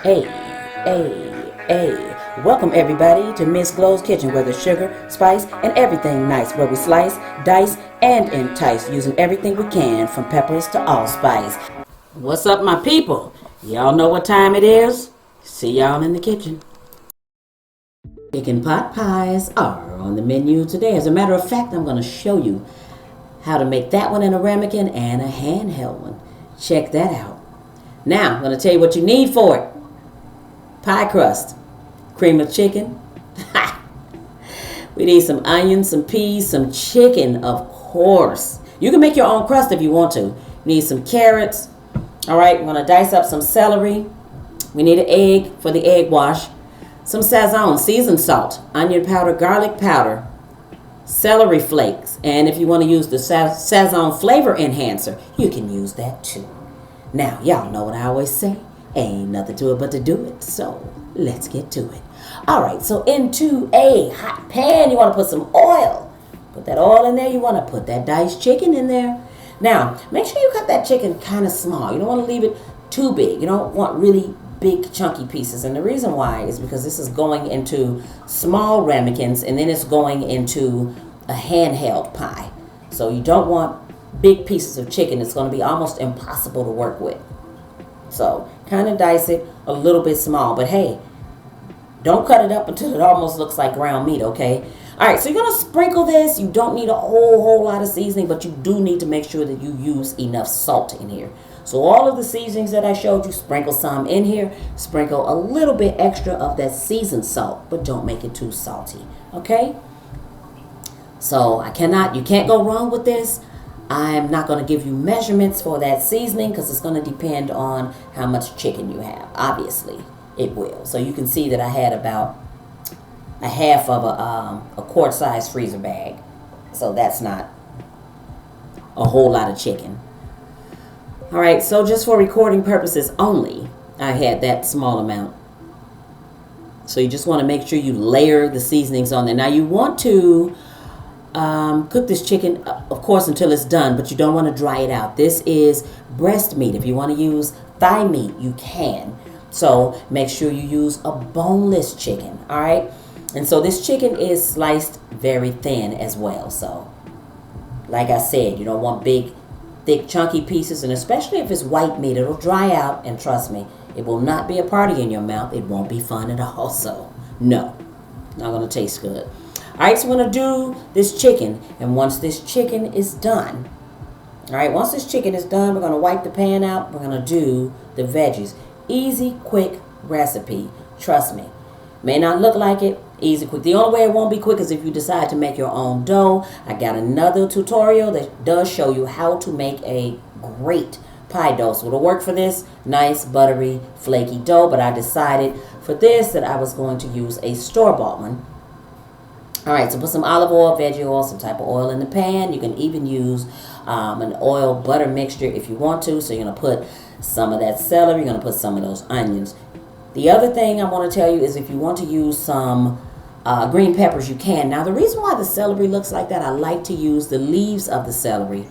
Hey, hey. Welcome everybody to Miss Glow's Kitchen, where there's sugar, spice, and everything nice, where we slice, dice, and entice, using everything we can, from peppers to allspice. What's up, my people? Y'all know what time it is? See y'all in the kitchen. Chicken pot pies are on the menu today. As a matter of fact, I'm going to show you how to make that one in a ramekin and a handheld one. Check that out. Now, I'm going to tell you what you need for it. Pie crust, cream of chicken. We need some onions, some peas, some chicken, of course. You can make your own crust if you want to. You need some carrots. All right, we're going to dice up some celery. We need an egg for the egg wash. Some sazon, seasoned salt, onion powder, garlic powder, celery flakes. And if you want to use the sazon flavor enhancer, you can use that too. Now, y'all know what I always say. Ain't nothing to it but to do it. So, let's get to it. All right, so into a hot pan, you want to put some oil. Put that oil in there. You want to put that diced chicken in there. Now, make sure you cut that chicken kind of small. You don't want to leave it too big. You don't want really big chunky pieces. And the reason why is because this is going into small ramekins, and then it's going into a handheld pie. So you don't want big pieces of chicken. It's going to be almost impossible to work with. So kind of dice it a little bit small. But hey, don't cut it up until it almost looks like ground meat, okay? All right, so you're going to sprinkle this. You don't need a whole lot of seasoning, but you do need to make sure that you use enough salt in here. So all of the seasonings that I showed you, sprinkle some in here. Sprinkle a little bit extra of that seasoned salt, but don't make it too salty, okay? So you can't go wrong with this. I'm not going to give you measurements for that seasoning because it's going to depend on how much chicken you have. Obviously, it will. So you can see that I had about a half of a quart-size freezer bag. So that's not a whole lot of chicken. All right, so just for recording purposes only, I had that small amount. So you just want to make sure you layer the seasonings on there. Now you want to cook this chicken, of course, until it's done, but you don't want to dry it out. This is breast meat. If you want to use thigh meat, you can. So make sure you use a boneless chicken, all right? And so this chicken is sliced very thin as well. So like I said, you don't want big, thick, chunky pieces, and especially if it's white meat, it'll dry out, and trust me, it will not be a party in your mouth. It won't be fun at all. So no, not going to taste good. All right, so we're going to do this chicken, and once this chicken is done, all right, once this chicken is done, we're going to wipe the pan out. We're going to do the veggies. Easy, quick recipe. Trust me. May not look like it. Easy, quick. The only way it won't be quick is if you decide to make your own dough. I got another tutorial that does show you how to make a great pie dough. So it'll work for this nice, buttery, flaky dough, but I decided for this that I was going to use a store-bought one. All right, so put some olive oil, veggie oil, some type of oil in the pan. You can even use an oil butter mixture if you want to. So you're going to put some of that celery. You're going to put some of those onions. The other thing I want to tell you is if you want to use some green peppers, you can. Now, the reason why the celery looks like that, I like to use the leaves of the celery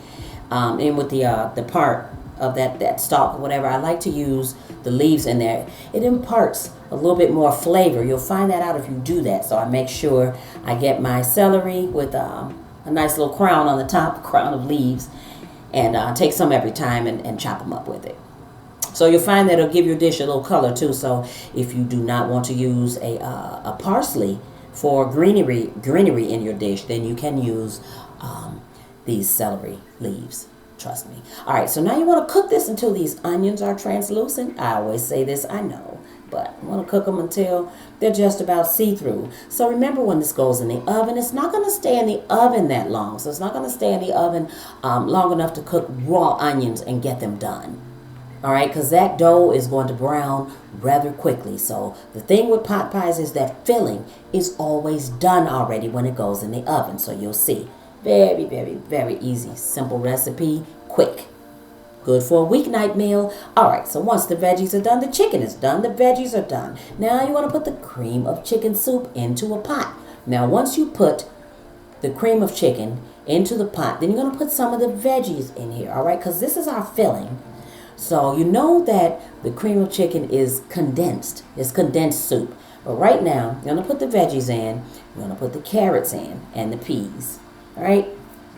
in with the part of that stalk or whatever. I like to use the leaves in there. It imparts a little bit more flavor. You'll find that out if you do that. So I make sure I get my celery with a nice little crown on the top, crown of leaves, and take some every time and chop them up with it. So you'll find that it'll give your dish a little color too. So if you do not want to use a parsley for greenery in your dish, then you can use these celery leaves. Trust me. All right, so now you want to cook this until these onions are translucent. I always say this, I know, but you want to cook them until they're just about see-through. So remember, when this goes in the oven, it's not going to stay in the oven that long. So it's not going to stay in the oven long enough to cook raw onions and get them done. All right, because that dough is going to brown rather quickly. So the thing with pot pies is that filling is always done already when it goes in the oven. So you'll see. Very, very, very easy, simple recipe, quick. Good for a weeknight meal. All right, so once the veggies are done, the chicken is done, the veggies are done. Now you want to put the cream of chicken soup into a pot. Now once you put the cream of chicken into the pot, then you're going to put some of the veggies in here, all right? Because this is our filling. So you know that the cream of chicken is condensed. It's condensed soup. But right now, you're going to put the veggies in. You're going to put the carrots in and the peas. All right?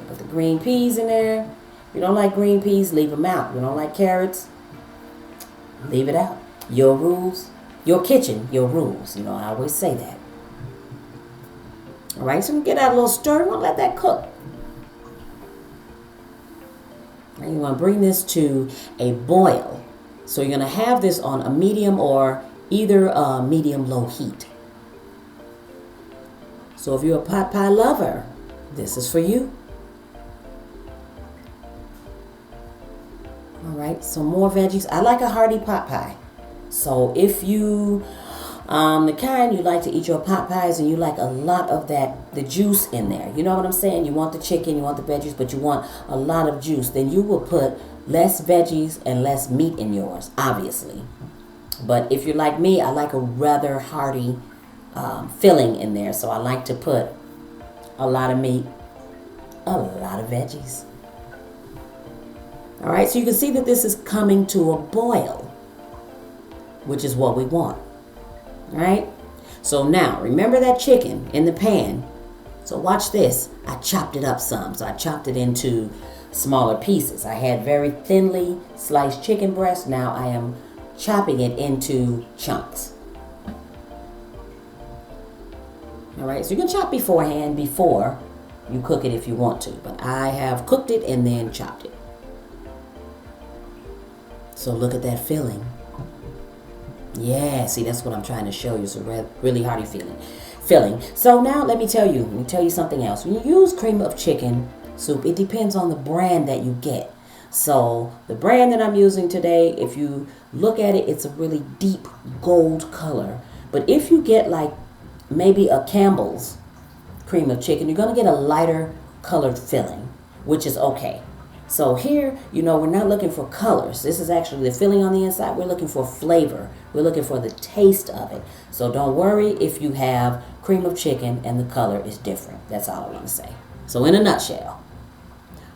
Put the green peas in there. If you don't like green peas, leave them out. If you don't like carrots, leave it out. Your rules, your kitchen, your rules. You know, I always say that. All right, so we get out a little stir. We're going to let that cook. And you want to bring this to a boil. So you're going to have this on a medium or either a medium-low heat. So if you're a pot pie lover, this is for you. All right, some more veggies. I like a hearty pot pie. So if you, the kind you like to eat your pot pies and you like a lot of the juice in there. You know what I'm saying? You want the chicken, you want the veggies, but you want a lot of juice. Then you will put less veggies and less meat in yours, obviously. But if you're like me, I like a rather hearty filling in there. So I like to put a lot of meat, a lot of veggies. All right, so you can see that this is coming to a boil, which is what we want. All right, so now remember that chicken in the pan. So watch this. I chopped it up some. So I chopped it into smaller pieces. I had very thinly sliced chicken breast. Now I am chopping it into chunks. All right, so you can chop beforehand before you cook it if you want to, but I have cooked it and then chopped it. So look at that filling. Yeah, see, that's what I'm trying to show you. It's a really hearty filling. So now let me tell you something else. When you use cream of chicken soup, it depends on the brand that you get. So the brand that I'm using today, if you look at it, it's a really deep gold color. But if you get like maybe a Campbell's cream of chicken, you're going to get a lighter colored filling, which is okay. So here, you know, we're not looking for colors. This is actually the filling on the inside. We're looking for flavor. We're looking for the taste of it. So don't worry if you have cream of chicken and the color is different. That's all I want to say. So in a nutshell.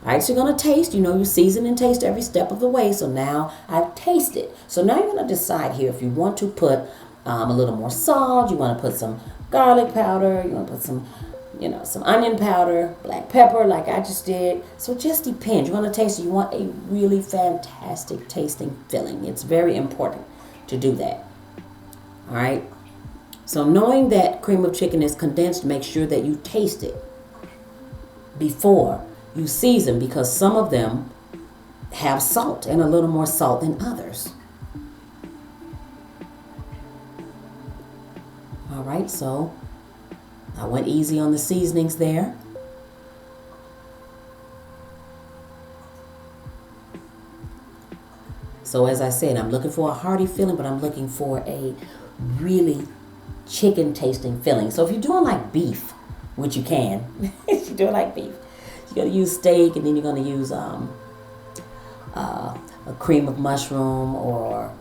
All right, so you're going to taste. You know, you season and taste every step of the way. So now I've tasted. So now you're going to decide here if you want to put a little more salt. You want to put some garlic powder. You want to put some onion powder, black pepper like I just did. So it just depends. You're going to taste it. You want a really fantastic tasting filling. It's very important to do that. All right. So knowing that cream of chicken is condensed, make sure that you taste it before you season, because some of them have salt and a little more salt than others. All right, so I went easy on the seasonings there. So as I said, I'm looking for a hearty filling, but I'm looking for a really chicken tasting filling. So if you're doing like beef, which you can, if you're doing like beef, you're going to use steak, and then you're going to use a cream of mushroom, or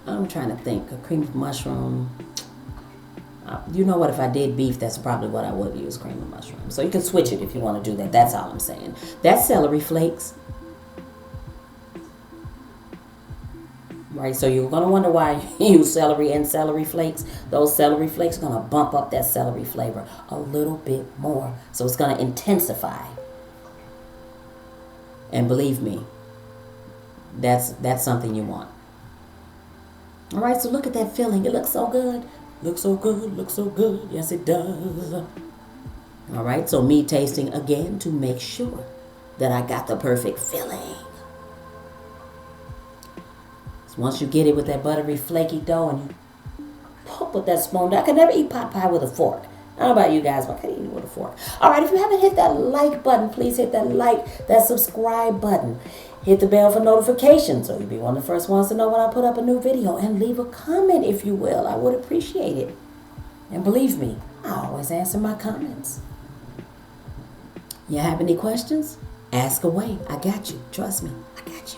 I'm trying to think, a cream of mushroom. You know what, if I did beef, that's probably what I would use, cream of mushroom. So you can switch it if you want to do that. That's all I'm saying. That's celery flakes. Right, so you're going to wonder why you use celery and celery flakes. Those celery flakes are going to bump up that celery flavor a little bit more. So it's going to intensify. And believe me, that's something you want. All right, so look at that filling. It looks so good. Looks so good, looks so good. Yes, it does. All right, so me tasting again to make sure that I got the perfect filling. So once you get it with that buttery, flaky dough, and you poke with that spoon. I can never eat pot pie with a fork. I don't know about you guys, but I can eat it with a fork. All right, if you haven't hit that like button, please hit that like, that subscribe button. Hit the bell for notifications so you'll be one of the first ones to know when I put up a new video. And leave a comment if you will. I would appreciate it. And believe me, I always answer my comments. You have any questions? Ask away. I got you. Trust me. I got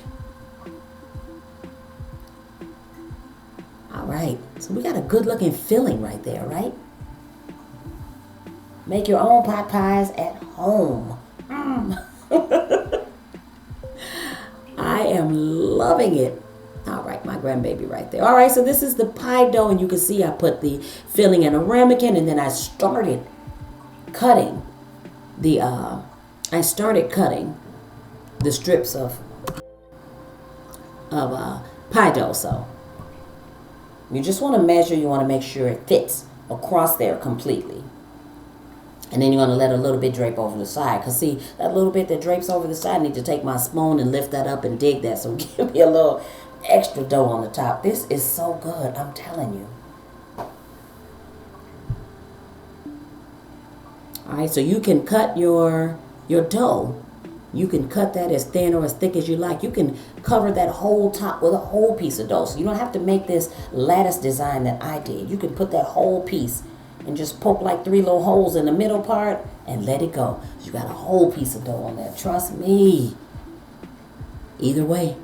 you. All right. So we got a good looking filling right there, right? Make your own pot pies at home. I am loving it. All right, my grandbaby right there. All right, so this is the pie dough, and you can see I put the filling in a ramekin, and then I started cutting the strips of pie dough. So you just want to measure. You want to make sure it fits across there completely. And then you're going to let a little bit drape over the side. Because see, that little bit that drapes over the side, I need to take my spoon and lift that up and dig that. So give me a little extra dough on the top. This is so good, I'm telling you. All right, so you can cut your dough. You can cut that as thin or as thick as you like. You can cover that whole top with a whole piece of dough. So you don't have to make this lattice design that I did. You can put that whole piece and just poke like 3 little holes in the middle part and let it go. You got a whole piece of dough on there. Trust me. Either way,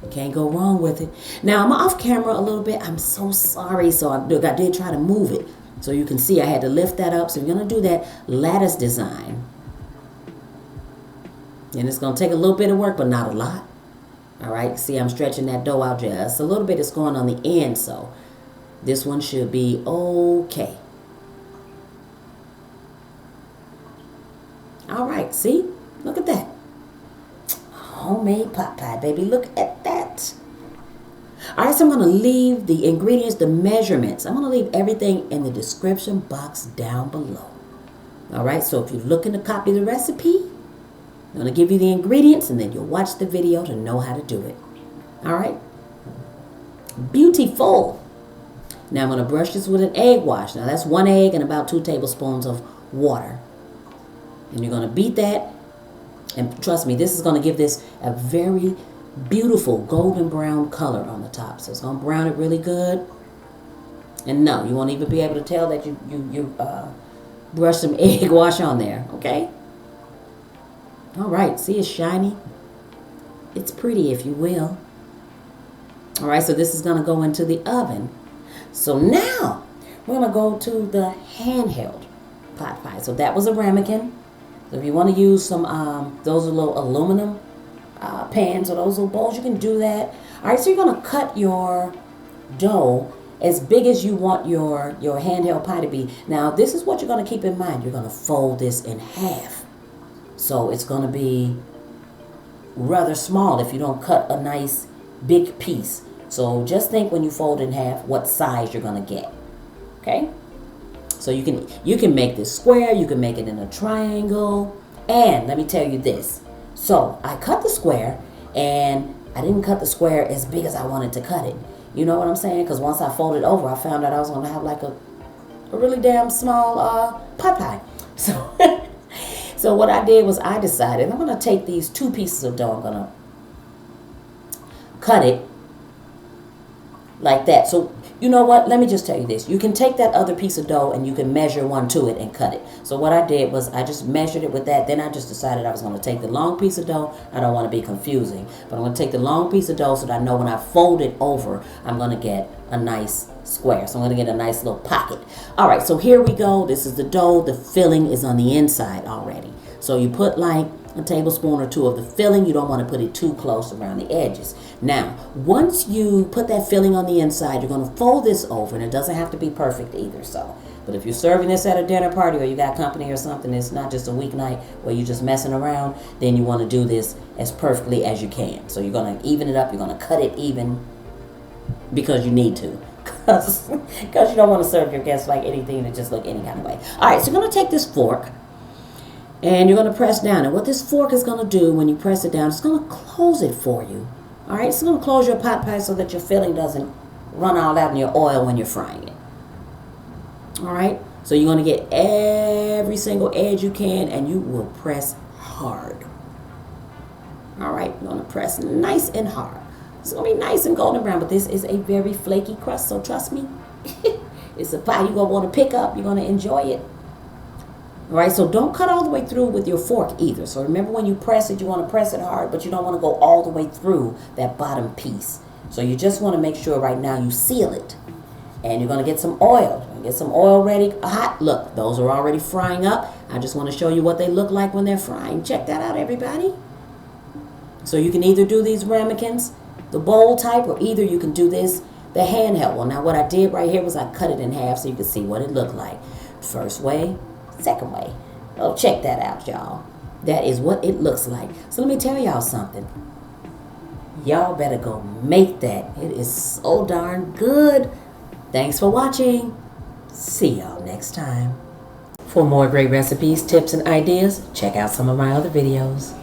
you can't go wrong with it. Now, I'm off camera a little bit. I'm so sorry. So I did try to move it. So you can see I had to lift that up. So you're going to do that lattice design. And it's going to take a little bit of work, but not a lot. All right. See, I'm stretching that dough out just a little bit. It's going on the end, so this one should be okay. All right, see? Look at that. Homemade pot pie, baby. Look at that. All right, so I'm going to leave the ingredients, the measurements. I'm going to leave everything in the description box down below. All right, so if you're looking to copy the recipe, I'm going to give you the ingredients, and then you'll watch the video to know how to do it. All right? Beautiful. Now I'm going to brush this with an egg wash. Now that's 1 egg and about 2 tablespoons of water. And you're going to beat that. And trust me, this is going to give this a very beautiful golden brown color on the top. So it's going to brown it really good. And no, you won't even be able to tell that you brushed some egg wash on there. Okay? All right. See, it's shiny. It's pretty, if you will. All right. So this is going to go into the oven. So now we're going to go to the handheld pot pie. So that was a ramekin. So if you want to use some, those are little aluminum pans or those little bowls, you can do that. All right, so you're going to cut your dough as big as you want your handheld pie to be. Now, this is what you're going to keep in mind. You're going to fold this in half. So it's going to be rather small if you don't cut a nice big piece. So just think when you fold in half what size you're going to get. Okay? So you can make this square, you can make it in a triangle. And let me tell you this. So I cut the square, and I didn't cut the square as big as I wanted to cut it. You know what I'm saying? Because once I folded over, I found out I was going to have like a really damn small pot pie. So what I did was I decided I'm going to take these 2 pieces of dough. I'm going to cut it like that. So you know what? Let me just tell you this. You can take that other piece of dough and you can measure one to it and cut it. So what I did was I just measured it with that. Then I just decided I was going to take the long piece of dough. I don't want to be confusing, but I'm going to take the long piece of dough so that I know when I fold it over, I'm going to get a nice square. So I'm going to get a nice little pocket. All right, so here we go. This is the dough. The filling is on the inside already. So you put like a tablespoon or 2 of the filling. You don't want to put it too close around the edges. Now, once you put that filling on the inside, you're going to fold this over, and it doesn't have to be perfect either. So, but if you're serving this at a dinner party or you got company or something, it's not just a weeknight where you're just messing around, then you want to do this as perfectly as you can. So you're going to even it up. You're going to cut it even because you need to. Because you don't want to serve your guests like anything that just look any kind of way. All right, so you're going to take this fork, and you're going to press down. And what this fork is going to do when you press it down, it's going to close it for you. All right, it's going to close your pot pie so that your filling doesn't run all out in your oil when you're frying it. All right, so you're going to get every single edge you can, and you will press hard. All right, you're going to press nice and hard. It's going to be nice and golden brown, but this is a very flaky crust, so trust me. It's a pie you're going to want to pick up. You're going to enjoy it. All right, so don't cut all the way through with your fork either. So remember, when you press it, you want to press it hard, but you don't want to go all the way through that bottom piece. So you just want to make sure right now you seal it. And you're going to get some oil. Get some oil ready, hot. Look, those are already frying up. I just want to show you what they look like when they're frying. Check that out, everybody. So you can either do these ramekins, the bowl type, or either you can do this, the handheld one. Now what I did right here was I cut it in half so you can see what it looked like. First way, second way. Oh, check that out, y'all. That is what it looks like. So let me tell y'all something. Y'all better go make that. It is so darn good. Thanks for watching. See y'all next time. For more great recipes, tips, and ideas, check out some of my other videos.